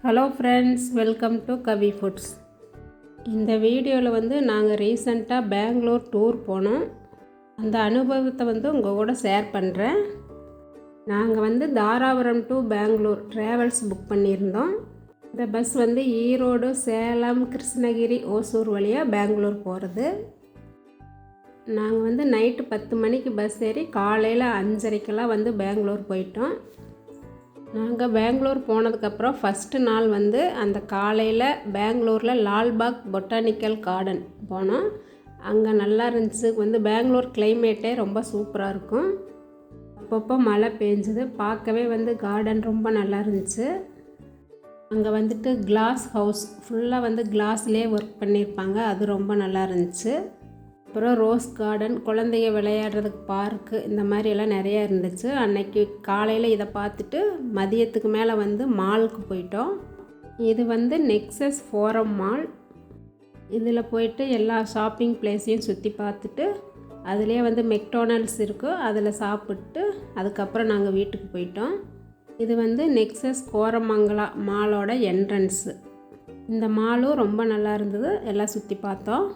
Hello friends, welcome to Kavi foods. இந்த வீடியோவில் நாங்கள் ரீசெண்டாக பெங்களூர் டூர் போனோம். அந்த அனுபவத்தை உங்கள் கூட ஷேர் பண்ணுறேன். நாங்கள் Dharapuram to Bangalore travels book பண்ணியிருந்தோம். இந்த பஸ் ஈரோடு, சேலம், கிருஷ்ணகிரி, ஓசூர் வழியாக பெங்களூர் போகிறது. நாங்கள் நைட்டு 10 மணிக்கு பஸ் ஏறி காலையில் 5:30க்கெல்லாம் பெங்களூர் போயிட்டோம். நாங்கள் பெங்களூர் போனதுக்கப்புறம் ஃபஸ்ட்டு நாள் அந்த காலையில் பெங்களூரில் லால்பாக் பொட்டானிக்கல் கார்டன் போனோம். அங்கே நல்லா இருந்துச்சு. பெங்களூர் கிளைமேட்டே ரொம்ப சூப்பராக இருக்கும். அப்பப்போ மழை பெஞ்சுது. பார்க்கவே கார்டன் ரொம்ப நல்லா இருந்துச்சு. அங்கே கிளாஸ் ஹவுஸ் ஃபுல்லாக கிளாஸ்லேயே ஒர்க் பண்ணியிருப்பாங்க. அது ரொம்ப நல்லா இருந்துச்சு. அப்புறம் ரோஸ் கார்டன், குழந்தைங்க விளையாடுறதுக்கு பார்க்கு, இந்த மாதிரியெல்லாம் நிறையா இருந்துச்சு. அன்னைக்கு காலையில் இதை பார்த்துட்டு மதியத்துக்கு மேலே மாலுக்கு போயிட்டோம். இது நெக்ஸஸ் ஃபோரம் இதில் போயிட்டு எல்லா ஷாப்பிங் பிளேஸையும் சுற்றி பார்த்துட்டு அதுலேயே மெக்டோனல்ட்ஸ் இருக்கும். அதில் சாப்பிட்டு அதுக்கப்புறம் நாங்கள் வீட்டுக்கு போயிட்டோம். இது நெக்ஸஸ் கோரமங்கலா மாலோட என்ட்ரன்ஸு. இந்த மாலும் ரொம்ப நல்லா இருந்தது. எல்லாம் சுற்றி பார்த்தோம்.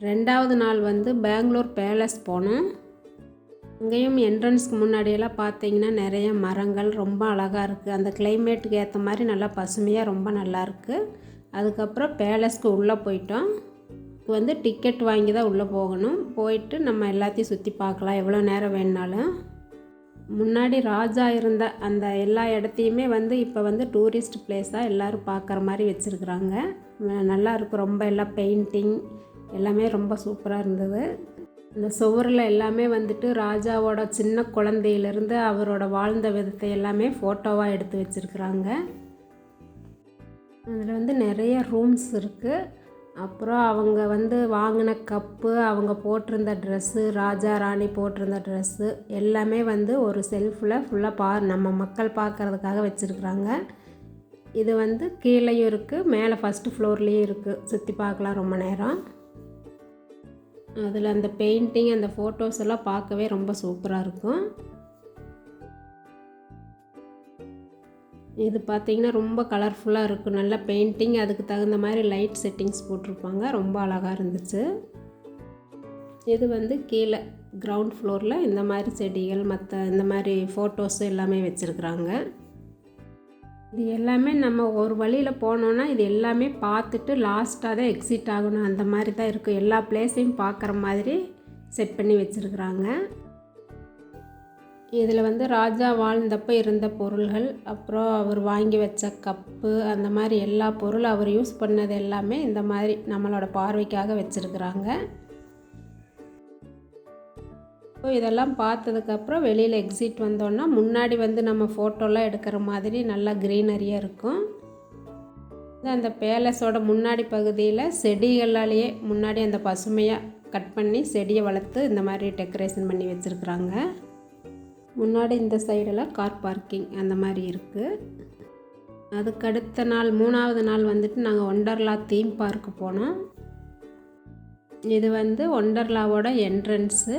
2வது நாள் பெங்களூர் பேலஸ் போனோம். அங்கேயும் என்ட்ரன்ஸ்க்கு முன்னாடியெல்லாம் பார்த்தீங்கன்னா நிறைய மரங்கள் ரொம்ப அழகாக இருக்குது. அந்த கிளைமேட்டுக்கு ஏற்ற மாதிரி நல்லா பசுமையாக ரொம்ப நல்லாயிருக்கு. அதுக்கப்புறம் பேலஸ்க்கு உள்ளே போயிட்டோம். டிக்கெட் வாங்கி தான் உள்ளே போகணும். போயிட்டு நம்ம எல்லாத்தையும் சுற்றி பார்க்கலாம் எவ்வளோ நேரம் வேணுனாலும். முன்னாடி ராஜா இருந்த அந்த எல்லா இடத்தையுமே இப்போ டூரிஸ்ட் பிளேஸாக எல்லோரும் பார்க்குற மாதிரி வச்சுருக்குறாங்க. நல்லா இருக்கும். ரொம்ப எல்லாம் பெயிண்டிங் எல்லாமே ரொம்ப சூப்பராக இருந்தது. இந்த சுவரில் எல்லாமே ராஜாவோட சின்ன குழந்தையிலேருந்து அவரோட வாழ்ந்த விதத்தை எல்லாமே ஃபோட்டோவாக எடுத்து வச்சுருக்குறாங்க. அதில் நிறைய ரூம்ஸ் இருக்குது. அப்புறம் அவங்க வாங்கின கப்பு, அவங்க போட்டிருந்த ட்ரெஸ்ஸு, ராஜா ராணி போட்டிருந்த ட்ரெஸ்ஸு எல்லாமே ஒரு செல்ஃபில் ஃபுல்லாக நம்ம மக்கள் பார்க்குறதுக்காக வச்சுருக்குறாங்க. இது கீழேயும் இருக்குது, மேலே ஃபஸ்ட்டு ஃப்ளோர்லேயும் இருக்குது. சுற்றி பார்க்கலாம் ரொம்ப நேரம். அதில் அந்த பெயிண்டிங், அந்த ஃபோட்டோஸ் எல்லாம் பார்க்கவே ரொம்ப சூப்பராக இருக்கும். இது பார்த்திங்கன்னா ரொம்ப கலர்ஃபுல்லாக இருக்கும். நல்ல பெயிண்டிங், அதுக்கு தகுந்த மாதிரி லைட் செட்டிங்ஸ் போட்டிருப்பாங்க. ரொம்ப அழகாக இருந்துச்சு. இது கீழே கிரவுண்ட் ஃப்ளோரில் இந்த மாதிரி செடிகள், மற்ற இந்த மாதிரி ஃபோட்டோஸ் எல்லாமே வச்சுருக்குறாங்க. இது எல்லாமே நம்ம ஒரு வழியில் போனோன்னா இது எல்லாமே பார்த்துட்டு லாஸ்ட்டாக தான் எக்ஸிட் ஆகணும். அந்த மாதிரி தான் இருக்கும். எல்லா பிளேஸையும் பார்க்குற மாதிரி செட் பண்ணி வச்சுருக்குறாங்க. இதில் ராஜா வாழ்ந்தப்போ இருந்த பொருள்கள், அப்புறம் அவர் வாங்கி வச்ச கப்பு, அந்த மாதிரி எல்லா பொருளும் அவர் யூஸ் பண்ணது எல்லாமே இந்த மாதிரி நம்மளோட பார்வைக்காக வச்சுருக்குறாங்க. ஸோ இதெல்லாம் பார்த்ததுக்கப்புறம் வெளியில் எக்ஸிட் வந்தோன்னா முன்னாடி நம்ம ஃபோட்டோலாம் எடுக்கிற மாதிரி நல்லா க்ரீனரியாக இருக்கும். அந்த பேலஸோட முன்னாடி பகுதியில் செடிகளாலேயே முன்னாடி அந்த பசுமையாக கட் பண்ணி செடியை வளர்த்து இந்த மாதிரி டெக்கரேஷன் பண்ணி வச்சுருக்குறாங்க. முன்னாடி இந்த சைடெல்லாம் கார் பார்க்கிங் அந்த மாதிரி இருக்குது. அதுக்கடுத்த நாள் 3வது நாள் நாங்கள் ஒண்டர்லா தீம் பார்க்கு போனோம். இது ஒண்டர்லாவோட என்ட்ரன்ஸு.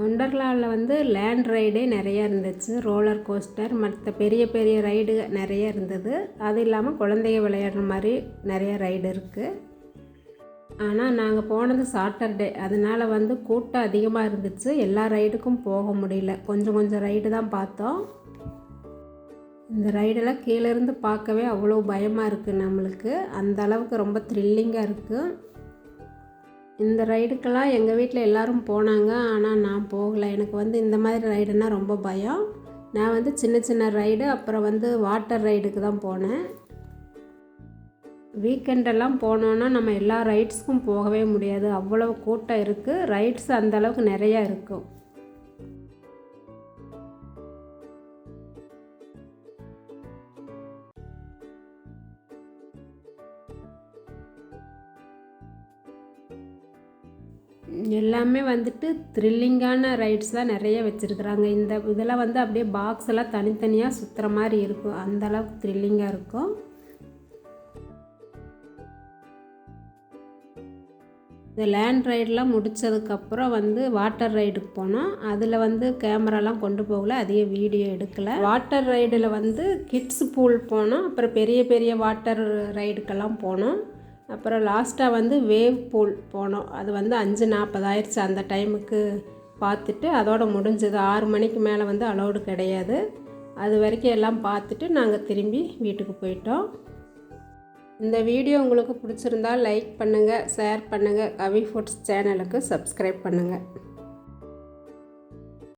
ஒண்டர்லாவில் லேண்ட் ரைடே நிறையா இருந்துச்சு. ரோலர் கோஸ்டர், மற்ற பெரிய பெரிய ரைடு நிறைய இருந்தது. அது இல்லாமல் குழந்தைங்க விளையாடுற மாதிரி நிறைய ரைடு இருக்குது. ஆனால் நாங்கள் போனது சாட்டர்டே, அதனால் கூட்டம் அதிகமாக இருந்துச்சு. எல்லா ரைடுக்கும் போக முடியல. கொஞ்சம் கொஞ்சம் ரைடு தான் பார்த்தோம். இந்த ரைடெல்லாம் கீழேருந்து பார்க்கவே அவ்வளோ பயமாக இருக்குது நம்மளுக்கு. அந்த அளவுக்கு ரொம்ப த்ரில்லிங்காக இருக்குது. இந்த ரைடுக்கெல்லாம் எங்கள் வீட்டில் எல்லோரும் போனாங்க. ஆனால் நான் போகலை. எனக்கு இந்த மாதிரி ரைடுனால் ரொம்ப பயம். நான் சின்ன சின்ன ரைடு, அப்புறம் வாட்டர் ரைடுக்கு தான் போனேன். வீக்கெண்டெல்லாம் போனோன்னா நம்ம எல்லா ரைட்ஸ்க்கும் போகவே முடியாது. அவ்வளோ கூட்டம் இருக்குது. ரைட்ஸ் அந்தளவுக்கு நிறையா இருக்கும். எல்லாமே வந்துட்டு த்ரில்லிங்கான ரைட்ஸ் தான் நிறைய வச்சுருக்குறாங்க. இந்த இதெல்லாம் வந்து அப்படியே பாக்ஸ் எல்லாம் தனித்தனியாக சுற்றுற மாதிரி இருக்கும், அந்தளவுக்கு த்ரில்லிங்காக இருக்கும். இந்த லேண்ட் ரைடெலாம் முடித்ததுக்கப்புறம் வந்து வாட்டர் ரைடுக்கு போனோம். அதில் வந்து கேமராலாம் கொண்டு போகல, அதிக வீடியோ எடுக்கலை. வாட்டர் ரைடில் வந்து கிட்ஸ் பூல் போனோம், அப்புறம் பெரிய பெரிய வாட்டர் ரைடுக்கெல்லாம் போனோம். அப்புறம் லாஸ்ட்டாக வந்து வேவ் பூல் போனோம். அது வந்து 5:40 ஆயிடுச்சு அந்த டைமுக்கு பார்த்துட்டு, அதோடு முடிஞ்சது. 6 மணிக்கு மேலே வந்து அலௌடு கிடையாது. அது வரைக்கும் எல்லாம் பார்த்துட்டு நாங்கள் திரும்பி வீட்டுக்கு போயிட்டோம். இந்த வீடியோ உங்களுக்கு பிடிச்சிருந்தால் லைக் பண்ணுங்கள், ஷேர் பண்ணுங்கள், கவி ஃபுட்ஸ் சேனலுக்கு சப்ஸ்கிரைப் பண்ணுங்கள்.